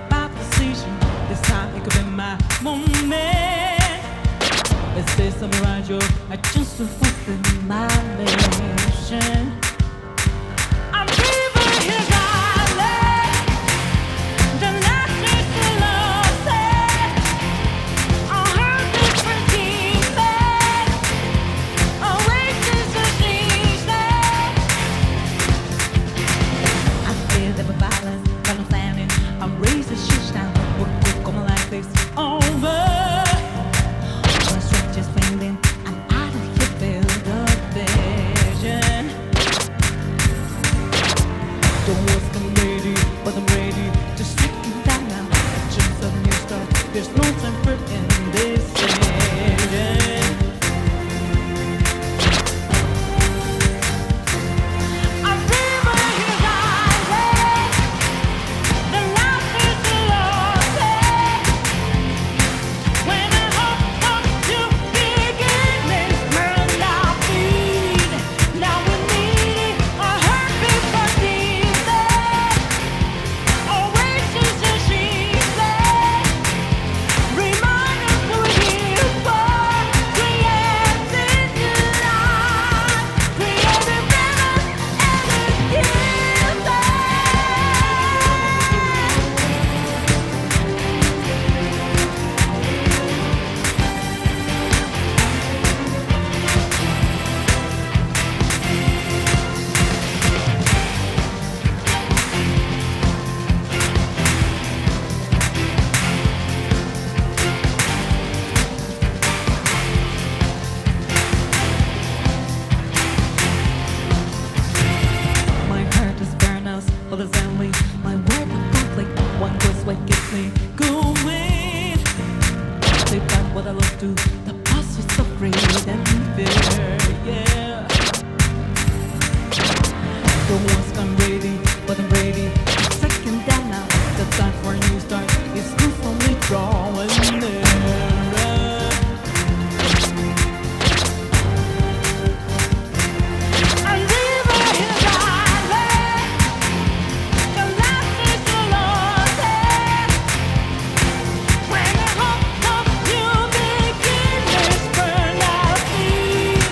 make my decision. This time it could be my moment. Let's say something right, yo. I just fulfill my mission. I'm leaving here, darling. The last is the lost. I heard different demons. Oasis of Jesus. I feel that we're violent, but I'm planning. I'll raise the shit down. We're going like this over. One stretch is fading. I'm out of here, feel the vision. Don't ask I'm ready, but I'm ready. Just sticking down now. Just a new start. There's no time for indecision. I'm leaving here, darling. The life is the lost. When I hope to begin this burn our feet. Now we need a heart before Jesus. Oasis of Jesus. Remind us who we're here for. Creating new life. Creating rhythm and my heart is burn us for the family. My word of conflict, one goes what gets me going. They find what I love to, the pursuit of freedom and fear, yeah. Don't ask I'm ready, but I'm ready. Second down now, the time for a new start is constantly drawing nearer. I'm leaving here, darling. The last is the lost. When I hope of you begin this burn our feet.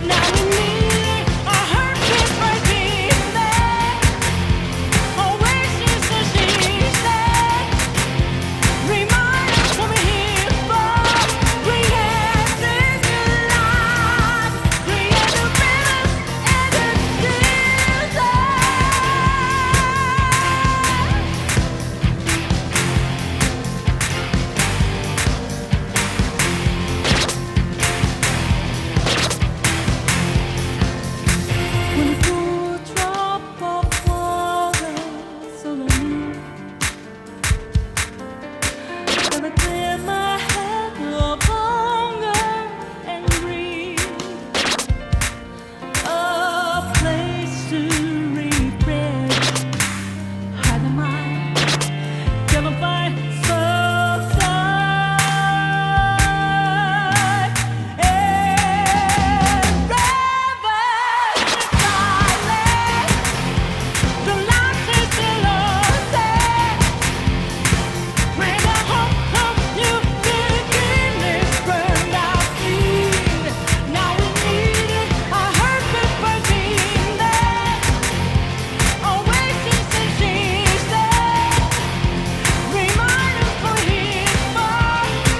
Now we need a heart before Jesus. Oasis of Jesus. Remind us who we're here for. Creating new life. Creating rhythm and when a cool drop of water suddenly gonna clear my head of hunger and greed. A place to refresh heart and mind. Gonna find subside and reverence silence. The light is still lost. When I hope of you begin this burn our feet. Now we need a heart before Jesus. Oasis of Jesus. Remind us who we're here for.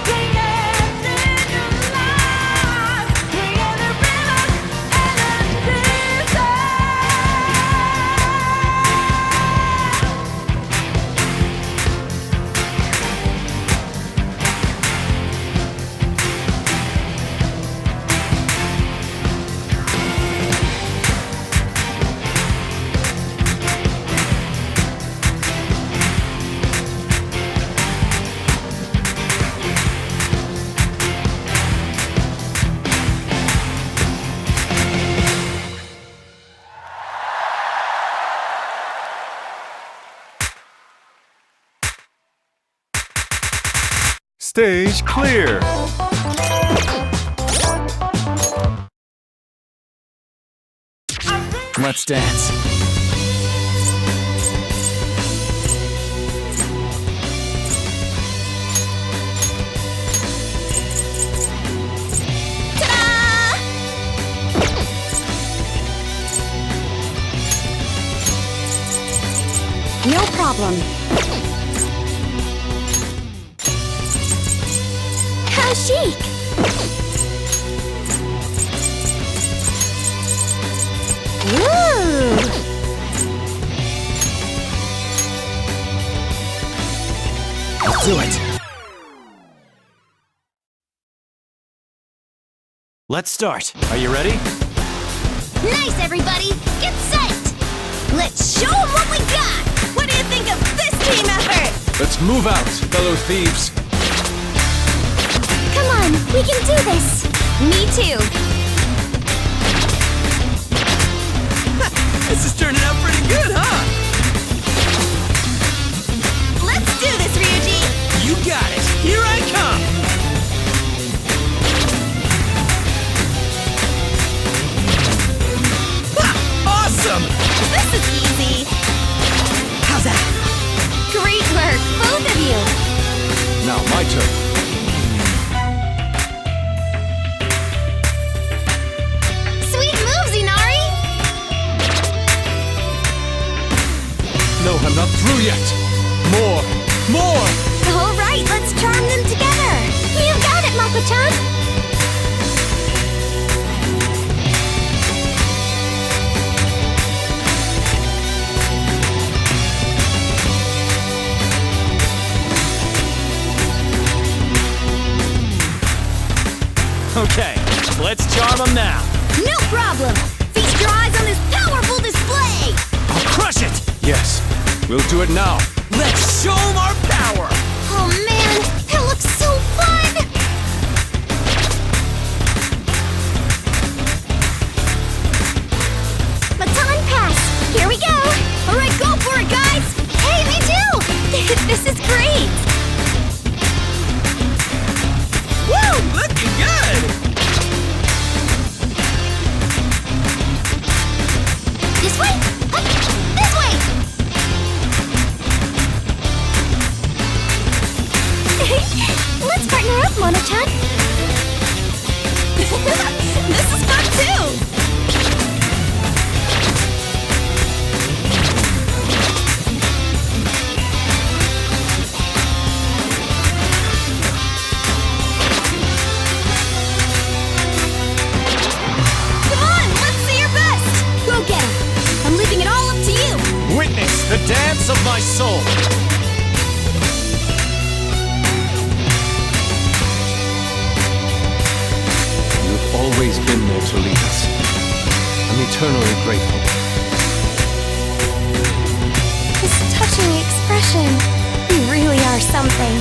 Creating new life. Creating rhythm and Stage clear. Let's dance. problem. How chic! Ooh! I'll do it. Let's start. Are you ready? Nice, everybody! Get set! Let's show 'em what we got! What do you think of this team effort? Let's move out, fellow thieves. Come on, we can do this! Me too! This is turning out pretty good, huh? Let's do this, Ryuji! You got it. Here I come. Ha! Awesome! This is easy! How's that? Great work, both of you! Now my turn. Sweet moves, Inari! No, I'm not through yet. More. More! All right, let's charm them together! You got it, Mako-chan! Okay, let's charm them now. No problem! Feast your eyes on this powerful display! I'll crush it. Yes, we'll do it now. Let's show them our power. Oh man, it looks so fun! Baton pass! Here we go! Alright, go for it, guys! Hey, me too! This is great! Woo! Looking good. This way! Up! This way! Let's partner up, Mono-chan! This is fun too! Come on, let's see your best! Go get 'em! I'm leaving it all up to you! Witness the dance of my soul. You've always been there to lead us. I'm eternally grateful. This touching expression. You really are something.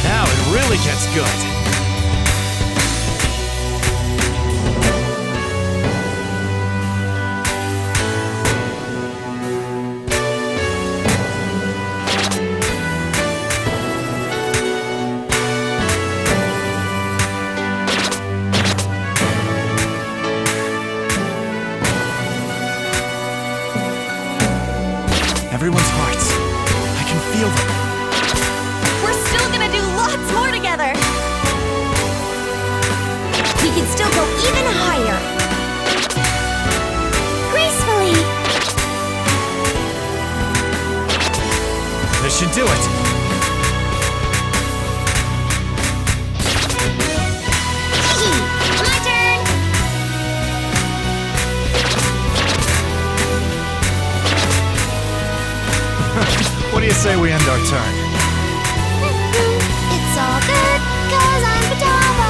Now it really gets good. Everyone's hearts. I can feel them. We're still gonna do lots more together. We can still go even higher. Gracefully. This should do it. My turn. What do you say we end our turn? It's all good, 'cause I'm Futaba.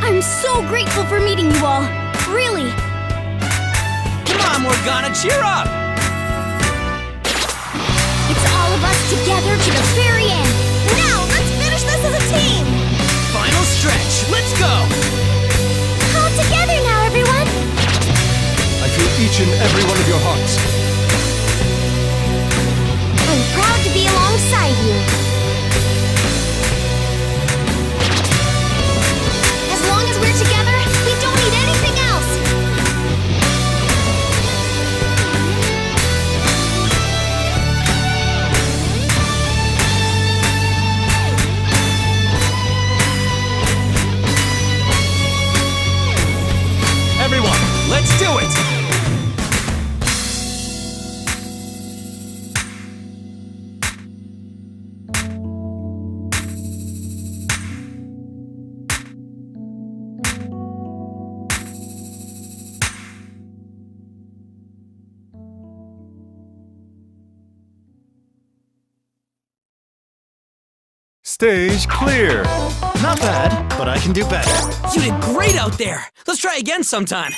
I'm so grateful for meeting you all. Really. Come on, Morgana, cheer up! It's all of us together to the very end. Now, let's finish this as a team. Final stretch, let's go! All together now, everyone. I feel each and every one of your hearts. I'm proud to be alongside you. Stage clear. Not bad, but I can do better. You did great out there. Let's try again sometime.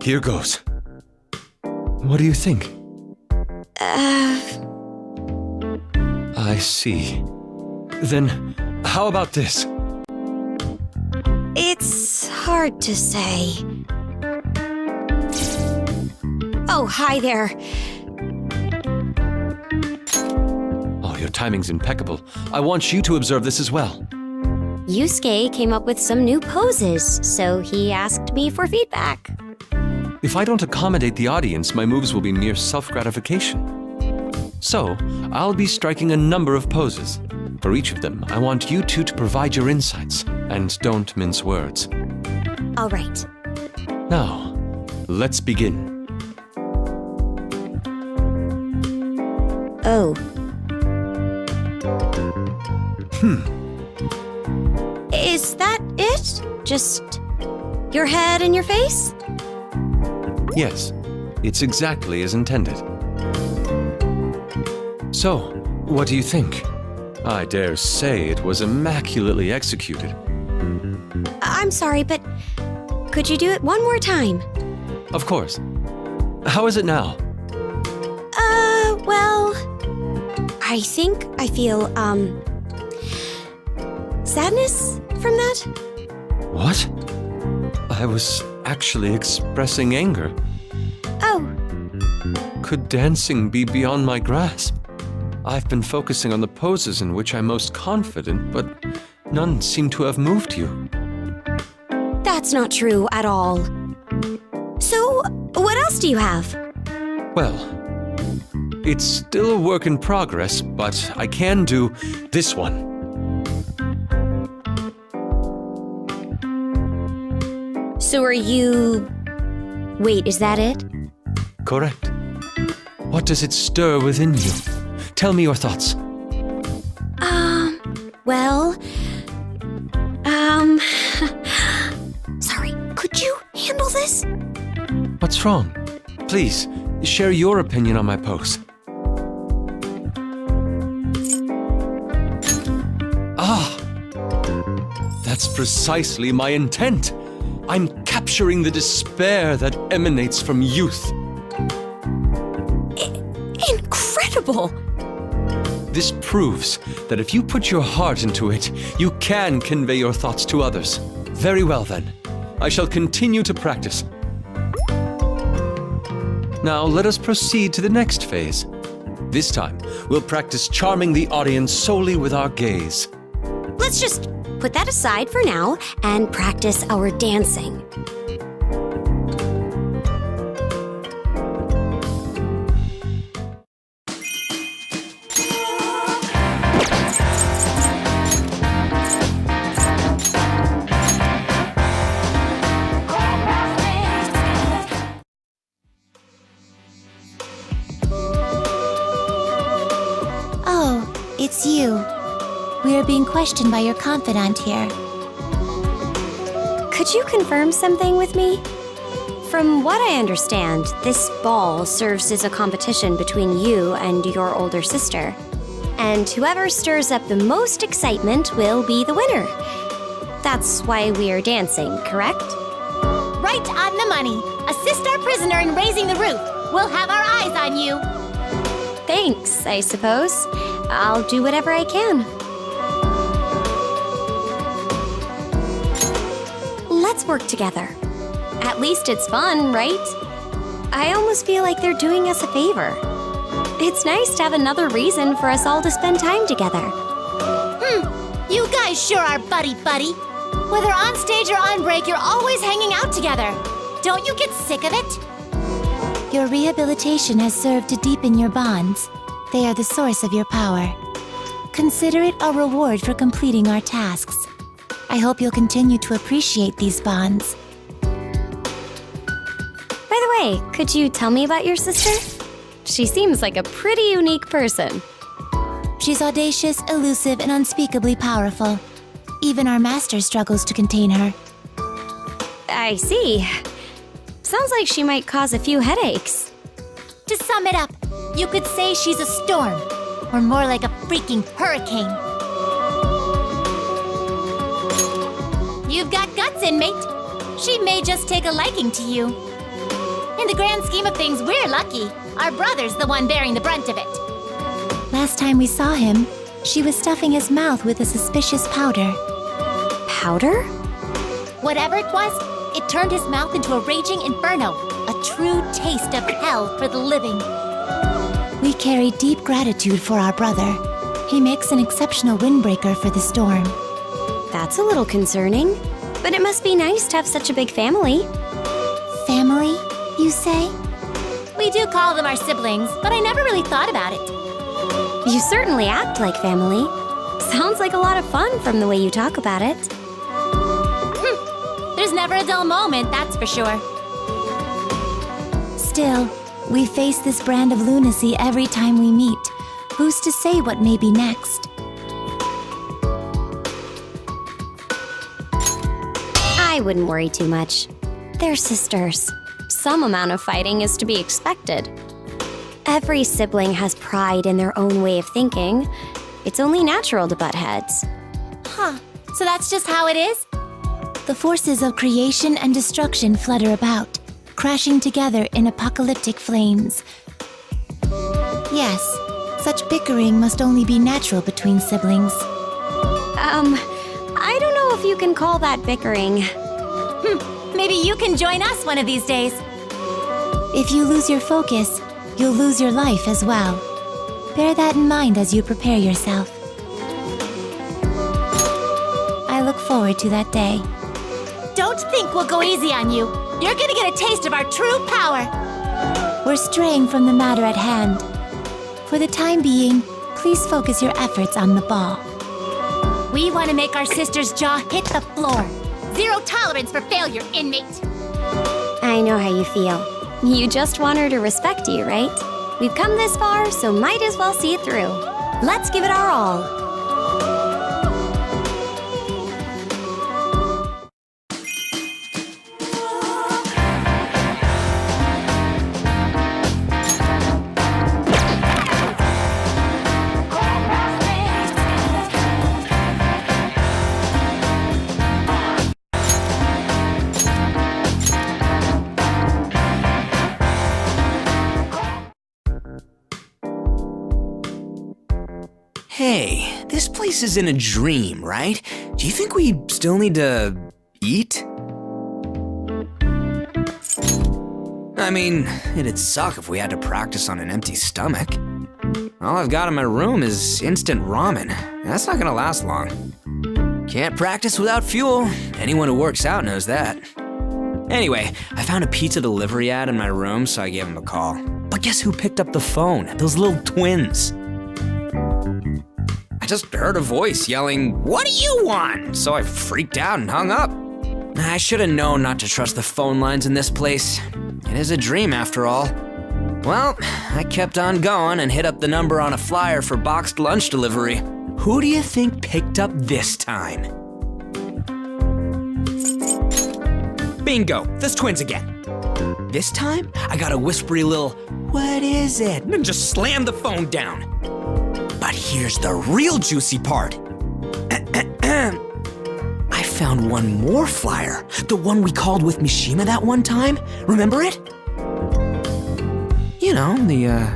Here goes. What do you think? I see. Then, how about this? It's hard to say. Oh, hi there. Oh, your timing's impeccable. I want you to observe this as well. Yusuke came up with some new poses, so he asked me for feedback. If I don't accommodate the audience, my moves will be mere self-gratification. So, I'll be striking a number of poses. For each of them, I want you two to provide your insights, and don't mince words. All right. Now, let's begin. Oh. Is that it? Just your head and your face? Yes, it's exactly as intended. So, what do you think? I dare say it was immaculately executed. I'm sorry, but could you do it one more time? Of course. How is it now? Well, I think I feel, sadness from that? What? I was actually expressing anger. Oh, Could dancing be beyond my grasp? I've been focusing on the poses in which I'm most confident, but none seem to have moved you. that's not true at all. So, what else do you have? Well, it's still a work in progress, but I can do this one. So are you... Wait, is that it? Correct. What does it stir within you? Tell me your thoughts. Well... Sorry, could you handle this? What's wrong? Please, share your opinion on my pose. Ah! That's precisely my intent. I'm capturing the despair that emanates from youth. Incredible! This proves that if you put your heart into it, you can convey your thoughts to others. Very well then. I shall continue to practice. Now let us proceed to the next phase. This time, we'll practice charming the audience solely with our gaze. Let's just put that aside for now and practice our dancing. Oh, it's you. We are being questioned by your confidant here. Could you confirm something with me? From what I understand, this ball serves as a competition between you and your older sister. And whoever stirs up the most excitement will be the winner. That's why we are dancing, correct? Right on the money. Assist our prisoner in raising the roof. We'll have our eyes on you. Thanks, I suppose. I'll do whatever I can. Let's work together. At least it's fun, right? I almost feel like they're doing us a favor. It's nice to have another reason for us all to spend time together. You guys sure are buddy-buddy. Whether on stage or on break, you're always hanging out together. Don't you get sick of it? Your rehabilitation has served to deepen your bonds. They are the source of your power. Consider it a reward for completing our tasks. I hope you'll continue to appreciate these bonds. By the way, could you tell me about your sister? She seems like a pretty unique person. She's audacious, elusive, and unspeakably powerful. Even our master struggles to contain her. I see. Sounds like she might cause a few headaches. To sum it up, you could say she's a storm, or more like a freaking hurricane. You've got guts, inmate. She may just take a liking to you. In the grand scheme of things, we're lucky. Our brother's the one bearing the brunt of it. Last time we saw him, she was stuffing his mouth with a suspicious powder. Powder? Whatever it was, it turned his mouth into a raging inferno, a true taste of hell for the living. We carry deep gratitude for our brother. He makes an exceptional windbreaker for the storm. That's a little concerning. But it must be nice to have such a big family. Family, you say? We do call them our siblings, but I never really thought about it. You certainly act like family. Sounds like a lot of fun from the way you talk about it. There's never a dull moment, that's for sure. Still, we face this brand of lunacy every time we meet. Who's to say what may be next? I wouldn't worry too much. They're sisters. Some amount of fighting is to be expected. Every sibling has pride in their own way of thinking. It's only natural to butt heads. Huh, so that's just how it is? The forces of creation and destruction flutter about, crashing together in apocalyptic flames. Yes, such bickering must only be natural between siblings. I don't know if you can call that bickering. Maybe you can join us one of these days. If you lose your focus, you'll lose your life as well. Bear that in mind as you prepare yourself. I look forward to that day. Don't think we'll go easy on you. You're gonna get a taste of our true power. We're straying from the matter at hand. For the time being, please focus your efforts on the ball. We want to make our sister's jaw hit the floor. Zero tolerance for failure, inmate. I know how you feel. You just want her to respect you, right? We've come this far, so might as well see it through. Let's give it our all. Hey, this place is in a dream, right? Do you think we still need to eat? I mean, it'd suck if we had to practice on an empty stomach. All I've got in my room is instant ramen. That's not gonna last long. Can't practice without fuel. Anyone who works out knows that. Anyway, I found a pizza delivery ad in my room, so I gave him a call. But guess who picked up the phone? Those little twins. I just heard a voice yelling, "What do you want?" So I freaked out and hung up. I should have known not to trust the phone lines in this place. It is a dream after all. Well, I kept on going and hit up the number on a flyer for boxed lunch delivery. Who do you think picked up this time? Bingo, those twins again. This time, I got a whispery little, "What is it?" and just slammed the phone down. But here's the real juicy part. I found one more flyer, the one we called with Mishima that one time. Remember it? You know, the,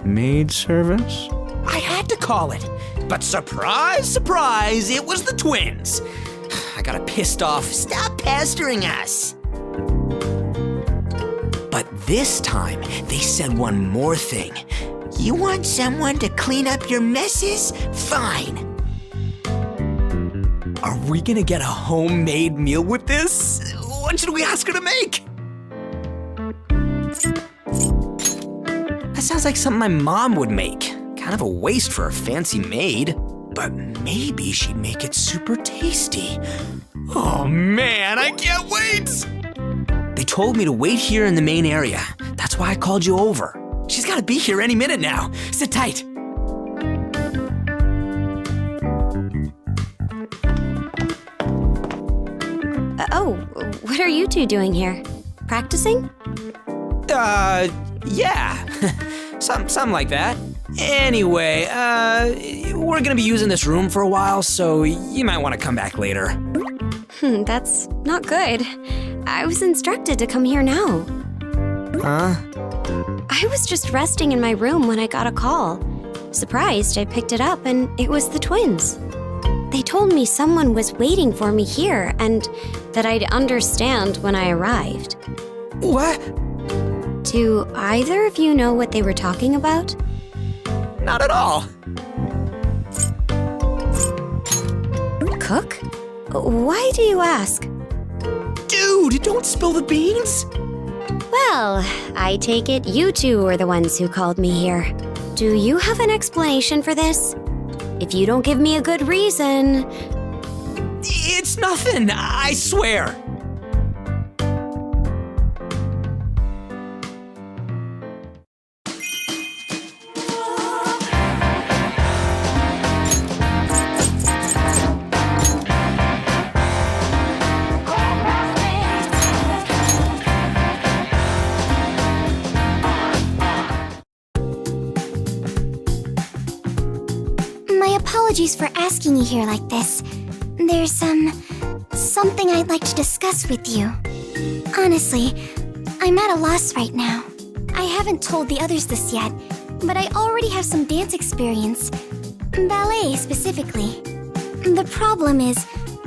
maid service? I had to call it. But surprise, surprise, it was the twins. I got a pissed off, "Stop pestering us." But this time, they said one more thing. "You want someone to clean up your messes? Fine." Are we gonna get a homemade meal with this? What should we ask her to make? That sounds like something my mom would make. Kind of a waste for a fancy maid. But maybe she'd make it super tasty. Oh man, I can't wait! They told me to wait here in the main area. That's why I called you over. She's gotta be here any minute now. Sit tight. Oh, what are you two doing here? Practicing? Yeah. Something like that. Anyway, we're gonna be using this room for a while, so you might want to come back later. That's not good. I was instructed to come here now. Huh? I was just resting in my room when I got a call. Surprised, I picked it up and it was the twins. They told me someone was waiting for me here and that I'd understand when I arrived. What? Do either of you know what they were talking about? Not at all. Cook? Why do you ask? Dude, don't spill the beans. Well, I take it you two were the ones who called me here. Do you have an explanation for this? If you don't give me a good reason... It's nothing, I swear. My apologies for asking you here like this. There's, something I'd like to discuss with you. Honestly, I'm at a loss right now. I haven't told the others this yet, but I already have some dance experience. Ballet, specifically. The problem is,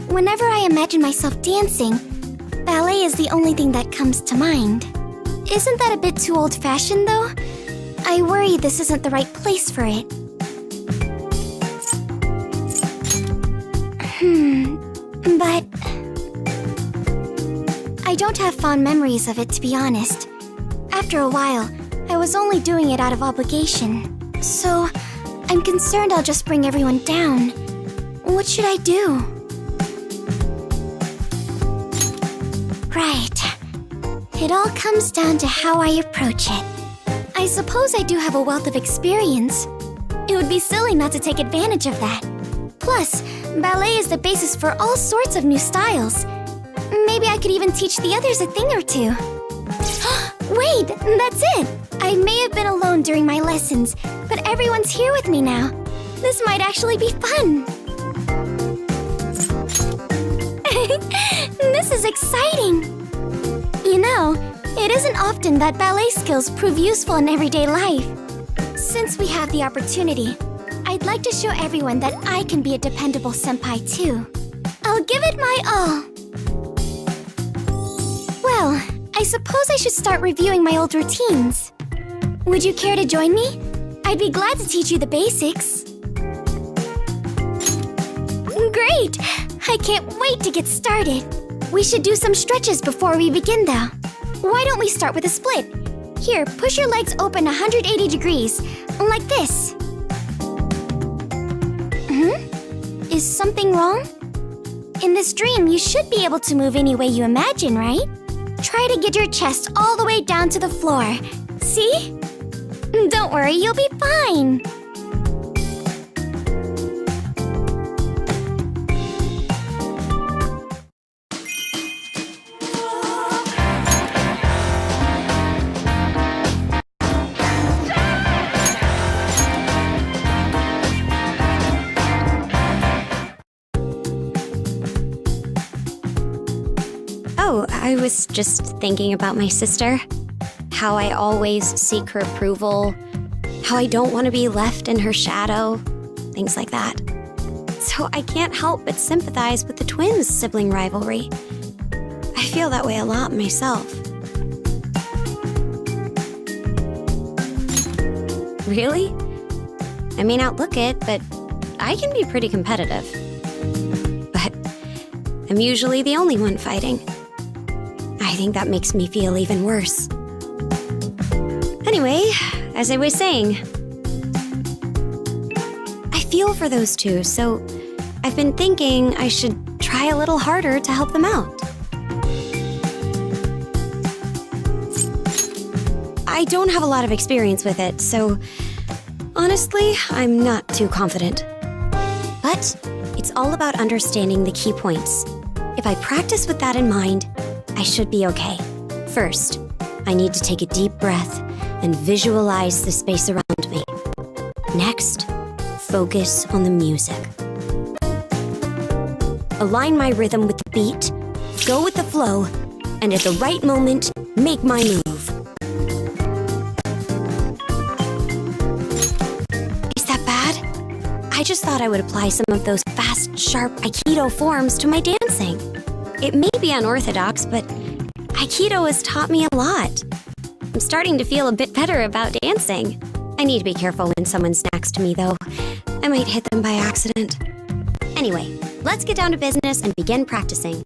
whenever I imagine myself dancing, ballet is the only thing that comes to mind. Isn't that a bit too old-fashioned, though? I worry this isn't the right place for it. But I don't have fond memories of it, to be honest. After a while, I was only doing it out of obligation. So, I'm concerned I'll just bring everyone down. What should I do? Right. It all comes down to how I approach it. I suppose I do have a wealth of experience. It would be silly not to take advantage of that. Plus, ballet is the basis for all sorts of new styles. Maybe I could even teach the others a thing or two. Wait, that's it! I may have been alone during my lessons, but everyone's here with me now. This might actually be fun. This is exciting! You know, it isn't often that ballet skills prove useful in everyday life. Since we have the opportunity, I'd like to show everyone that I can be a dependable senpai too. I'll give it my all. Well, I suppose I should start reviewing my old routines. Would you care to join me? I'd be glad to teach you the basics. Great! I can't wait to get started. We should do some stretches before we begin though. Why don't we start with a split? Here, push your legs open 180 degrees, like this. Is something wrong? In this dream, you should be able to move any way you imagine, right? Try to get your chest all the way down to the floor. See? Don't worry, you'll be fine. Oh, I was just thinking about my sister. How I always seek her approval. How I don't want to be left in her shadow. Things like that. So I can't help but sympathize with the twins' sibling rivalry. I feel that way a lot myself. Really? I may not look it, but I can be pretty competitive. But I'm usually the only one fighting. I think that makes me feel even worse. Anyway, as I was saying, I feel for those two, so I've been thinking I should try a little harder to help them out. I don't have a lot of experience with it, so honestly, I'm not too confident. But it's all about understanding the key points. If I practice with that in mind, I should be okay. First, I need to take a deep breath and visualize the space around me. Next, focus on the music. Align my rhythm with the beat, go with the flow, and at the right moment, make my move. Is that bad? I just thought I would apply some of those fast, sharp Aikido forms to my dancing. It may be unorthodox, but Aikido has taught me a lot. I'm starting to feel a bit better about dancing. I need to be careful when someone's next to me, though. I might hit them by accident. Anyway, let's get down to business and begin practicing.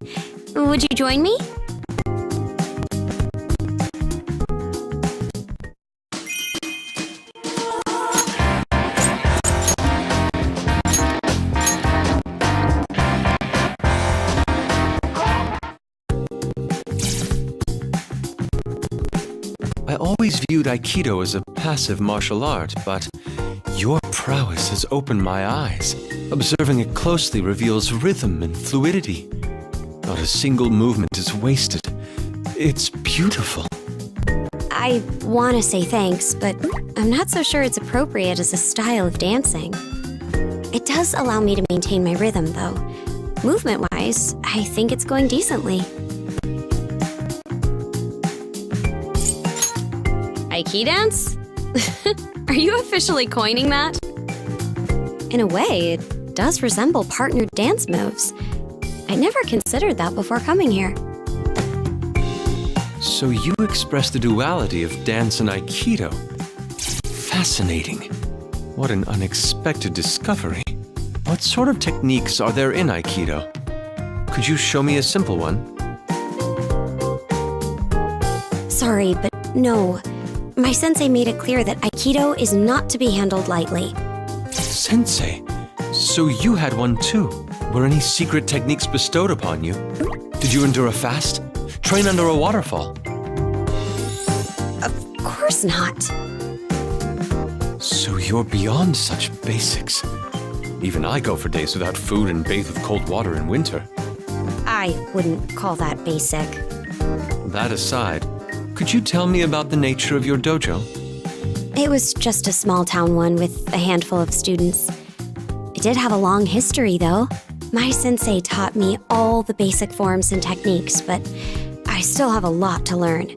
Would you join me? I always viewed Aikido as a passive martial art, but your prowess has opened my eyes. Observing it closely reveals rhythm and fluidity. Not a single movement is wasted. It's beautiful. I want to say thanks, but I'm not so sure it's appropriate as a style of dancing. It does allow me to maintain my rhythm, though. Movement-wise, I think it's going decently. Aiki dance? Are you officially coining that? In a way, it does resemble partnered dance moves. I never considered that before coming here. So you express the duality of dance and Aikido. Fascinating. What an unexpected discovery. What sort of techniques are there in Aikido? Could you show me a simple one? Sorry, but no. My sensei made it clear that Aikido is not to be handled lightly. Sensei? So you had one too? Were any secret techniques bestowed upon you? Did you endure a fast? Train under a waterfall? Of course not. So you're beyond such basics. Even I go for days without food and bathe with cold water in winter. I wouldn't call that basic. That aside, could you tell me about the nature of your dojo? It was just a small town one with a handful of students. It did have a long history, though. My sensei taught me all the basic forms and techniques, but I still have a lot to learn.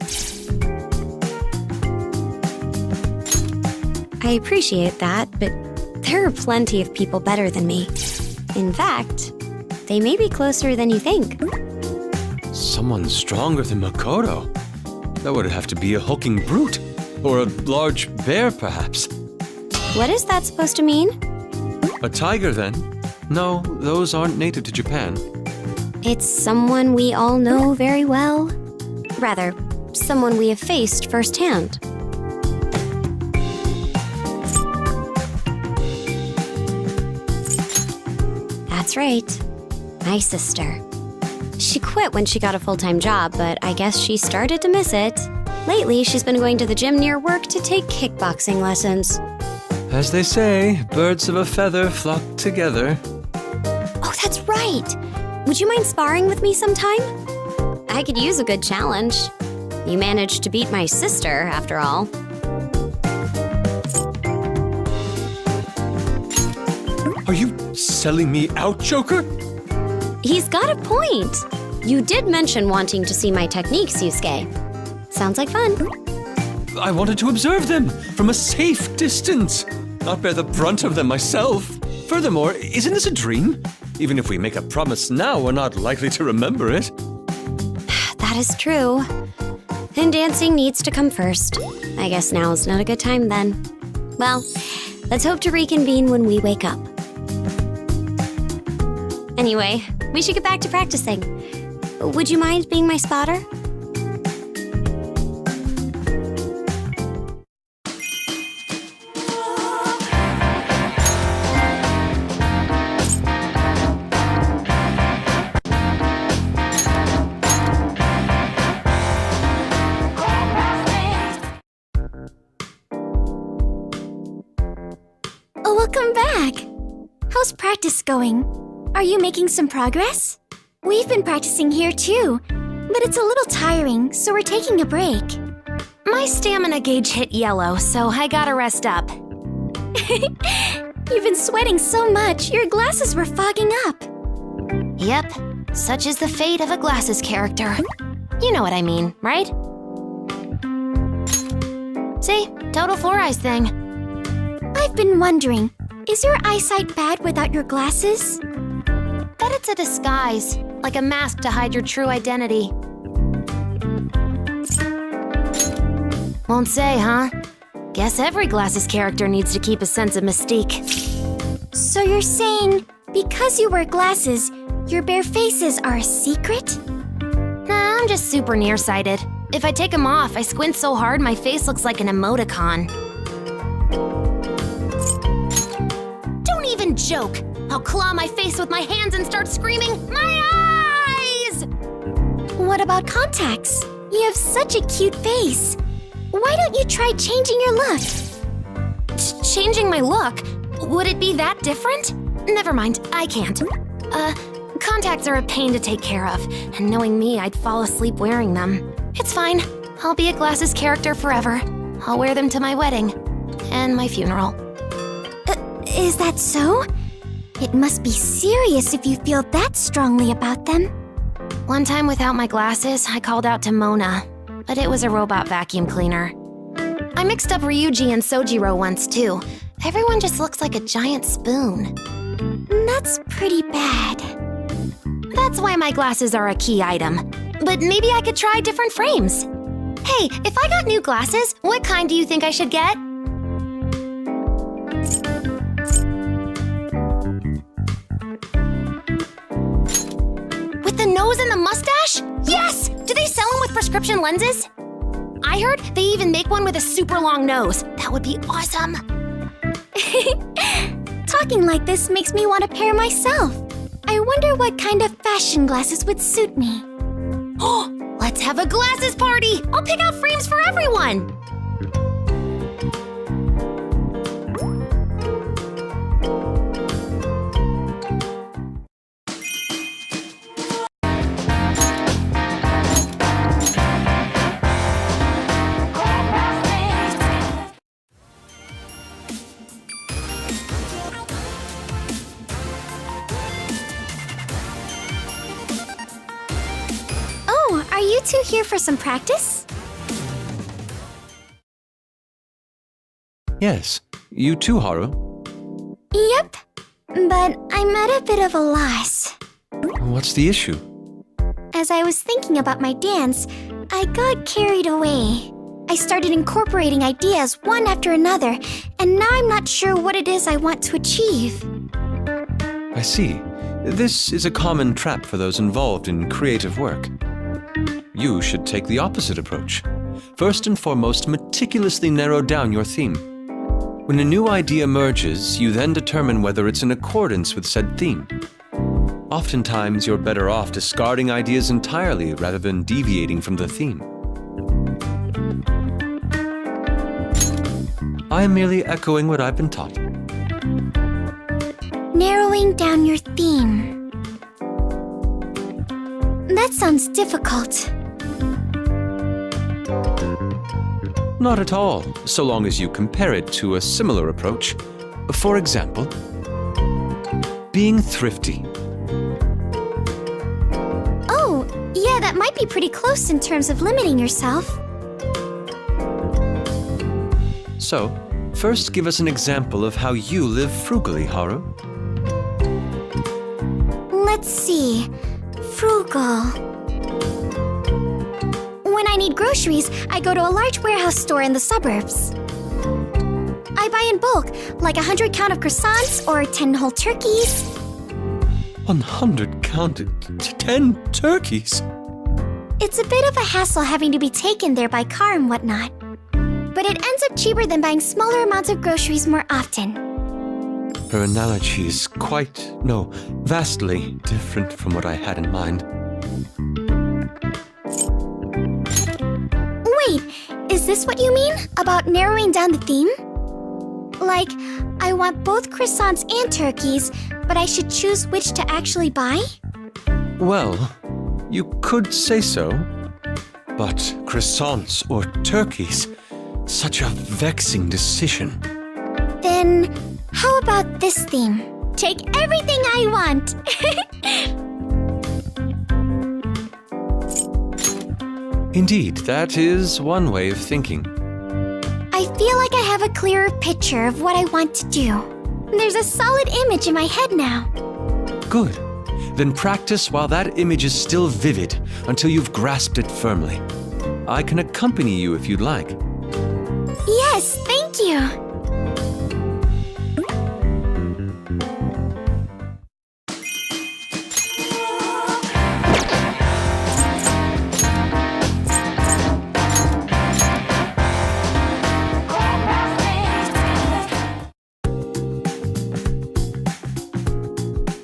I appreciate that, but there are plenty of people better than me. In fact, they may be closer than you think. Someone stronger than Makoto? That would have to be a hulking brute, or a large bear, perhaps. What is that supposed to mean? A tiger, then? No, those aren't native to Japan. It's someone we all know very well. Rather, someone we have faced firsthand. That's right. My sister. She quit when she got a full-time job, but I guess she started to miss it. Lately, she's been going to the gym near work to take kickboxing lessons. As they say, birds of a feather flock together. Oh, that's right! Would you mind sparring with me sometime? I could use a good challenge. You managed to beat my sister, after all. Are you selling me out, Joker? He's got a point. You did mention wanting to see my techniques, Yusuke. Sounds like fun. I wanted to observe them from a safe distance, not bear the brunt of them myself. Furthermore, isn't this a dream? Even if we make a promise now, we're not likely to remember it. That is true. And dancing needs to come first. I guess now's not a good time then. Well, let's hope to reconvene when we wake up. Anyway, we should get back to practicing. Would you mind being my spotter? Oh, welcome back. How's practice going? Are you making some progress? We've been practicing here too, but it's a little tiring, so we're taking a break. My stamina gauge hit yellow, so I gotta rest up. You've been sweating so much, your glasses were fogging up. Yep, such is the fate of a glasses character. You know what I mean, right? See, total 4 eyes thing. I've been wondering, is your eyesight bad without your glasses? Bet it's a disguise, like a mask to hide your true identity. Won't say, huh? Guess every glasses character needs to keep a sense of mystique. So you're saying, because you wear glasses, your bare faces are a secret? Nah, I'm just super nearsighted. If I take them off, I squint so hard my face looks like an emoticon. Don't even joke! I'll claw my face with my hands and start screaming, "My eyes!" What about contacts? You have such a cute face. Why don't you try changing your look? Changing my look? Would it be that different? Never mind, I can't. Contacts are a pain to take care of, and knowing me, I'd fall asleep wearing them. It's fine. I'll be a glasses character forever. I'll wear them to my wedding. And my funeral. Is that so? It must be serious if you feel that strongly about them. One time without my glasses, I called out to Mona, but it was a robot vacuum cleaner. I mixed up Ryuji and Sojiro once too. Everyone just looks like a giant spoon. That's pretty bad. That's why my glasses are a key item. But maybe I could try different frames. Hey, if I got new glasses, what kind do you think I should get? With the nose and the mustache? Yes! Do they sell them with prescription lenses? I heard they even make one with a super long nose. That would be awesome. Talking like this makes me want a pair myself. I wonder what kind of fashion glasses would suit me. Oh, let's have a glasses party! I'll pick out frames for everyone! Are you two here for some practice? Yes, you too, Haru. Yep, but I'm at a bit of a loss. What's the issue? As I was thinking about my dance, I got carried away. I started incorporating ideas one after another, and now I'm not sure what it is I want to achieve. I see. This is a common trap for those involved in creative work. You should take the opposite approach. First and foremost, meticulously narrow down your theme. When a new idea emerges, you then determine whether it's in accordance with said theme. Oftentimes, you're better off discarding ideas entirely rather than deviating from the theme. I am merely echoing what I've been taught. Narrowing down your theme. That sounds difficult. Not at all, so long as you compare it to a similar approach. For example, being thrifty. Oh, yeah, that might be pretty close in terms of limiting yourself. So, first give us an example of how you live frugally, Haru. Let's see. Frugal. When I need groceries, I go to a large warehouse store in the suburbs. I buy in bulk, like 100 count of croissants or 10 whole turkeys. 100 counted 10 turkeys. It's a bit of a hassle having to be taken there by car and whatnot. But it ends up cheaper than buying smaller amounts of groceries more often. Her analogy is vastly different from what I had in mind. Wait, is this what you mean about narrowing down the theme? Like, I want both croissants and turkeys, but I should choose which to actually buy? Well, you could say so. But croissants or turkeys? Such a vexing decision. Then, how about this theme? Take everything I want! Indeed, that is one way of thinking. I feel like I have a clearer picture of what I want to do. There's a solid image in my head now. Good. Then practice while that image is still vivid until you've grasped it firmly. I can accompany you if you'd like. Yes, thank you.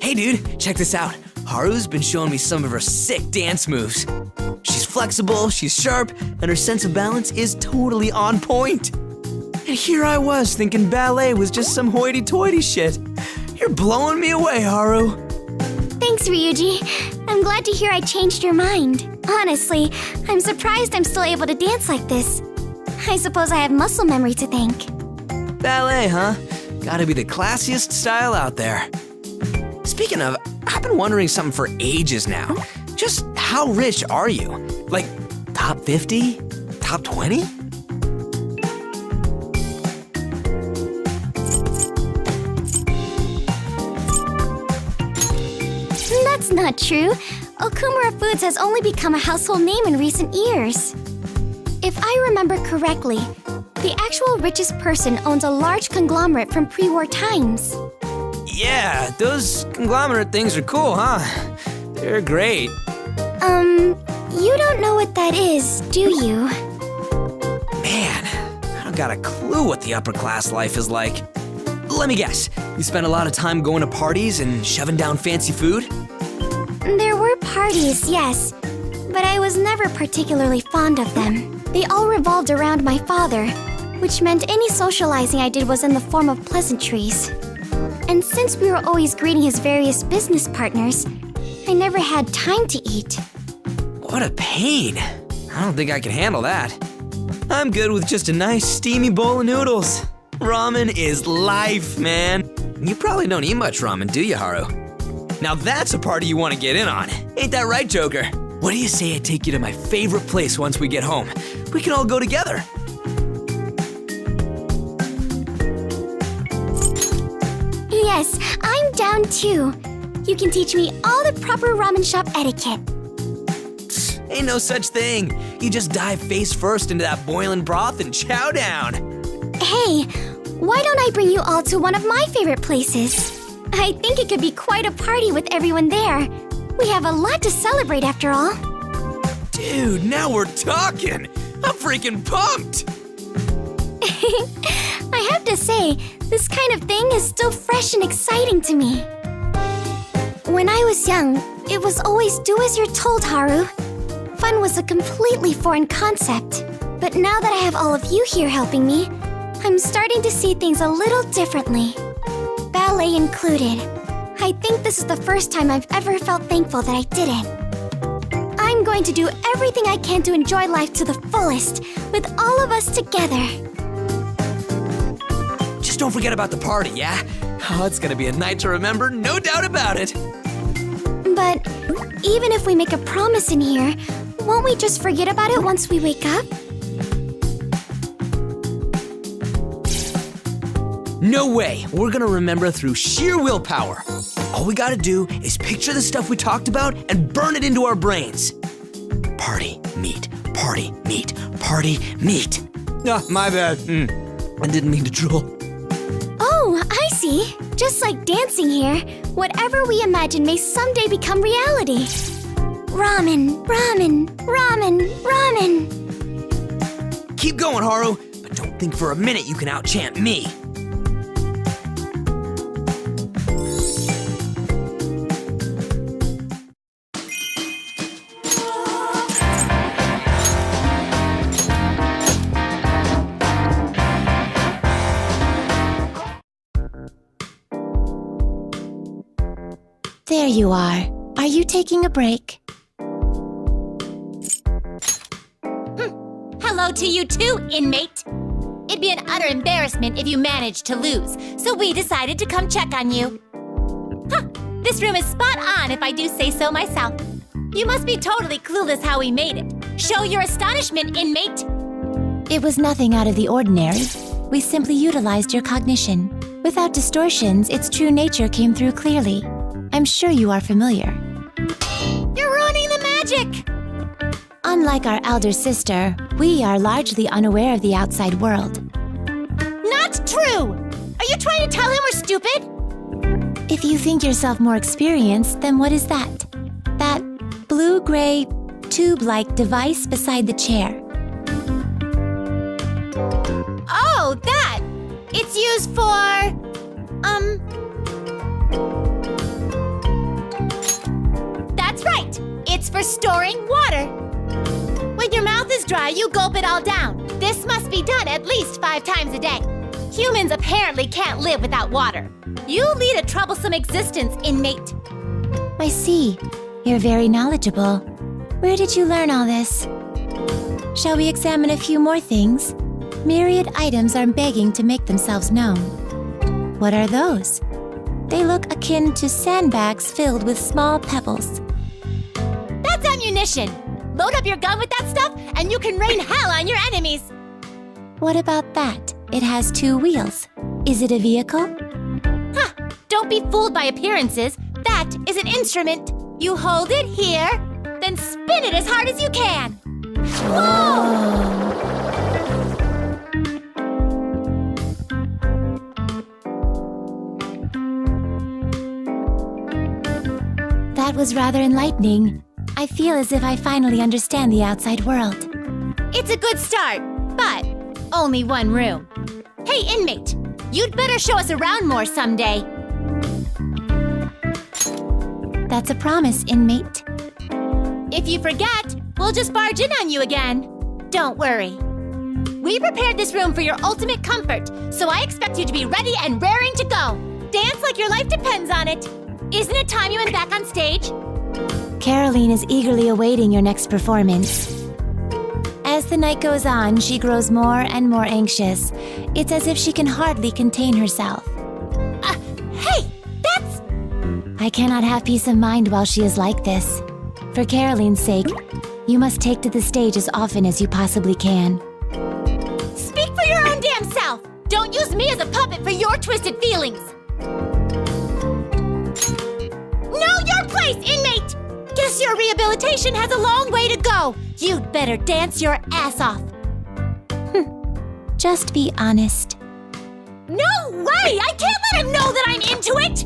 Hey dude, check this out. Haru's been showing me some of her sick dance moves. She's flexible, she's sharp, and her sense of balance is totally on point. And here I was thinking ballet was just some hoity-toity shit. You're blowing me away, Haru. Thanks, Ryuji. I'm glad to hear I changed your mind. Honestly, I'm surprised I'm still able to dance like this. I suppose I have muscle memory to thank. Ballet, huh? Gotta be the classiest style out there. Speaking of, I've been wondering something for ages now. Just how rich are you? Like, top 50? Top 20? That's not true. Okumura Foods has only become a household name in recent years. If I remember correctly, the actual richest person owns a large conglomerate from pre-war times. Yeah, those conglomerate things are cool, huh? They're great. You don't know what that is, do you? Man, I don't got a clue what the upper class life is like. Let me guess, you spend a lot of time going to parties and shoving down fancy food? There were parties, yes, but I was never particularly fond of them. They all revolved around my father, which meant any socializing I did was in the form of pleasantries. And since we were always greeting his various business partners, I never had time to eat. What a pain. I don't think I can handle that. I'm good with just a nice steamy bowl of noodles. Ramen is life, man. You probably don't eat much ramen, do you, Haru? Now that's a party you want to get in on. Ain't that right, Joker? What do you say I take you to my favorite place once we get home? We can all go together. Yes, I'm down too. You can teach me all the proper ramen shop etiquette. Ain't no such thing. You just dive face first into that boiling broth and chow down. Hey, why don't I bring you all to one of my favorite places? I think it could be quite a party with everyone there. We have a lot to celebrate after all. Dude, now we're talking. I'm freaking pumped. I have to say, this kind of thing is still fresh and exciting to me. When I was young, it was always do as you're told, Haru. Fun was a completely foreign concept. But now that I have all of you here helping me, I'm starting to see things a little differently. Ballet included. I think this is the first time I've ever felt thankful that I did it. I'm going to do everything I can to enjoy life to the fullest, with all of us together. Just don't forget about the party, yeah? Oh, it's gonna be a night to remember, no doubt about it. But even if we make a promise in here, won't we just forget about it once we wake up? No way, we're gonna remember through sheer willpower. All we gotta do is picture the stuff we talked about and burn it into our brains. Party, meet, party, meet, party, meet. Ah, my bad. I didn't mean to drool. Oh, I see. Just like dancing here, whatever we imagine may someday become reality. Ramen, ramen, ramen, ramen. Keep going, Haru, but don't think for a minute you can out-chant me. There you are. Are you taking a break? Hello to you too, inmate. It'd be an utter embarrassment if you managed to lose, so we decided to come check on you. This room is spot on if I do say so myself. You must be totally clueless how we made it. Show your astonishment, inmate. It was nothing out of the ordinary. We simply utilized your cognition. Without distortions, its true nature came through clearly. I'm sure you are familiar. You're ruining the magic! Unlike our elder sister, we are largely unaware of the outside world. Not true! Are you trying to tell him we're stupid? If you think yourself more experienced, then what is that? That blue-gray, tube-like device beside the chair. Oh, that! It's used for... That's right! It's for storing water. When your mouth is dry, you gulp it all down. This must be done at least 5 times a day. Humans apparently can't live without water. You lead a troublesome existence, inmate. I see. You're very knowledgeable. Where did you learn all this? Shall we examine a few more things? Myriad items are begging to make themselves known. What are those? They look akin to sandbags filled with small pebbles. That's ammunition! Load up your gun with that stuff, and you can rain hell on your enemies! What about that? It has 2 wheels. Is it a vehicle? Don't be fooled by appearances. That is an instrument. You hold it here, then spin it as hard as you can. Whoa! That was rather enlightening. I feel as if I finally understand the outside world. It's a good start, but only 1 room. Hey, inmate, you'd better show us around more someday. That's a promise, inmate. If you forget, we'll just barge in on you again. Don't worry. We prepared this room for your ultimate comfort, so I expect you to be ready and raring to go. Dance like your life depends on it. Isn't it time you went back on stage? Caroline is eagerly awaiting your next performance. As the night goes on, she grows more and more anxious. It's as if she can hardly contain herself. Hey! That's... I cannot have peace of mind while she is like this. For Caroline's sake, you must take to the stage as often as you possibly can. Speak for your own damn self! Don't use me as a puppet for your twisted feelings! Know your place, inmate! Guess your rehabilitation has a long way to go. You'd better dance your ass off. Just be honest. No way! I can't let him know that I'm into it!